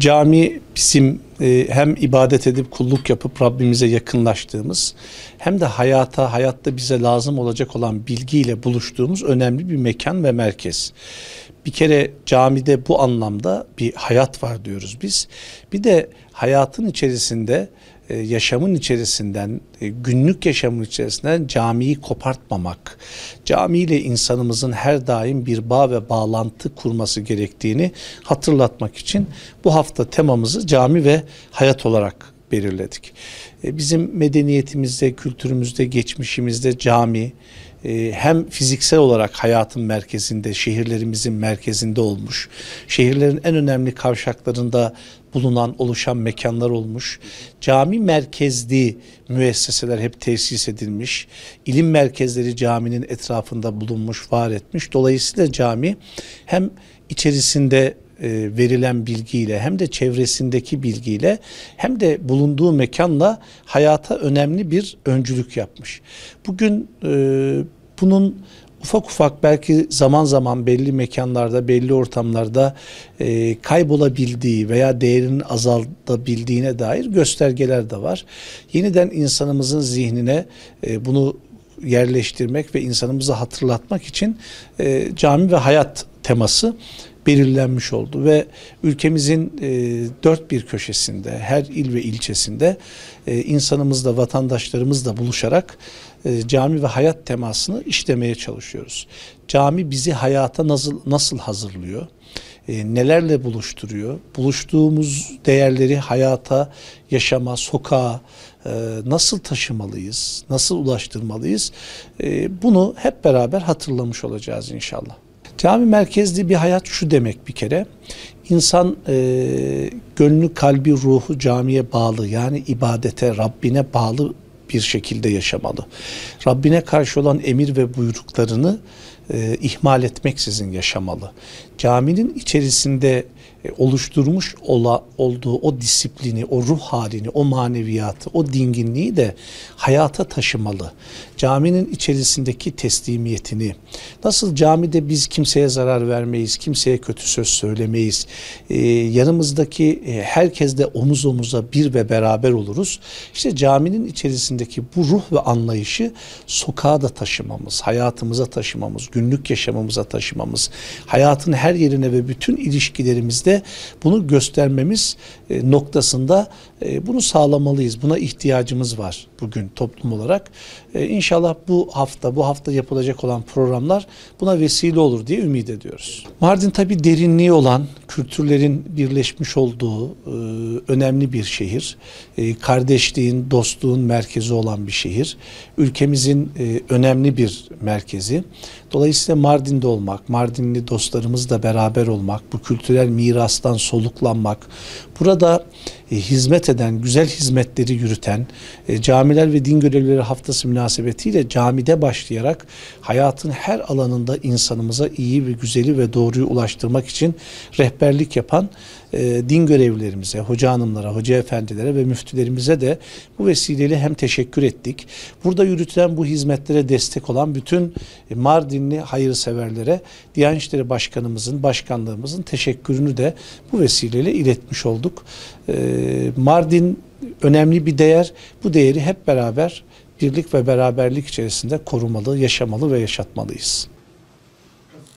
Cami bizim hem ibadet edip kulluk yapıp Rabbimize yakınlaştığımız hem de hayatta bize lazım olacak olan bilgiyle buluştuğumuz önemli bir mekan ve merkez. Bir kere camide bu anlamda bir hayat var diyoruz biz. Bir de hayatın içerisinde, yaşamın içerisinden, günlük yaşamın içerisinden camiyi kopartmamak, camiyle insanımızın her daim bir bağ ve bağlantı kurması gerektiğini hatırlatmak için bu hafta temamızı cami ve hayat olarak belirledik. Bizim medeniyetimizde, kültürümüzde, geçmişimizde cami hem fiziksel olarak hayatın merkezinde, şehirlerimizin merkezinde olmuş, şehirlerin en önemli kavşaklarında oluşan mekanlar olmuş, cami merkezli müesseseler hep tesis edilmiş, ilim merkezleri caminin etrafında bulunmuş, var etmiş. Dolayısıyla cami hem içerisinde verilen bilgiyle hem de çevresindeki bilgiyle hem de bulunduğu mekanla hayata önemli bir öncülük yapmış. Bugün bunun ufak ufak belki zaman zaman belli mekanlarda, belli ortamlarda kaybolabildiği veya değerinin azaltabildiğine dair göstergeler de var. Yeniden insanımızın zihnine bunu yerleştirmek ve insanımıza hatırlatmak için cami ve hayat teması belirlenmiş oldu ve ülkemizin dört bir köşesinde, her il ve ilçesinde insanımızla, vatandaşlarımızla buluşarak cami ve hayat temasını işlemeye çalışıyoruz. Cami bizi hayata nasıl hazırlıyor? Nelerle buluşturuyor? Buluştuğumuz değerleri hayata, yaşama, sokağa nasıl taşımalıyız? Nasıl ulaştırmalıyız? Bunu hep beraber hatırlamış olacağız inşallah. Cami merkezli bir hayat şu demek bir kere, insan gönlü, kalbi, ruhu camiye bağlı, yani ibadete, Rabbine bağlı bir şekilde yaşamalı. Rabbine karşı olan emir ve buyruklarını ihmal etmeksizin yaşamalı. Caminin içerisinde oluşturmuş olduğu o disiplini, o ruh halini, o maneviyatı, o dinginliği de hayata taşımalı. Caminin içerisindeki teslimiyetini, nasıl camide biz kimseye zarar vermeyiz, kimseye kötü söz söylemeyiz, yanımızdaki herkesle omuz omuza bir ve beraber oluruz. İşte caminin içerisindeki bu ruh ve anlayışı sokağa da taşımamız, hayatımıza taşımamız, günlük yaşamımıza taşımamız, hayatın her yerine ve bütün ilişkilerimizde bunu göstermemiz noktasında bunu sağlamalıyız. Buna ihtiyacımız var bugün toplum olarak. İnşallah bu hafta yapılacak olan programlar buna vesile olur diye ümit ediyoruz. Mardin tabii derinliği olan, kültürlerin birleşmiş olduğu önemli bir şehir. Kardeşliğin, dostluğun merkezi olan bir şehir. Ülkemizin önemli bir merkezi. Dolayısıyla Mardin'de olmak, Mardinli dostlarımızla beraber olmak, bu kültürel mirastan soluklanmak, burada hizmet eden, güzel hizmetleri yürüten, camiler ve din görevlileri haftası münasebetiyle camide başlayarak hayatın her alanında insanımıza iyi ve güzeli ve doğruyu ulaştırmak için rehberlik yapan din görevlilerimize, hoca hanımlara, hoca efendilere ve müftülerimize de bu vesileyle hem teşekkür ettik. Burada yürütülen bu hizmetlere destek olan bütün Mardinli hayırseverlere Diyanet İşleri Başkanımızın, başkanlığımızın teşekkürünü de bu vesileyle iletmiş olduk. Mardin önemli bir değer. Bu değeri hep beraber birlik ve beraberlik içerisinde korumalı, yaşamalı ve yaşatmalıyız.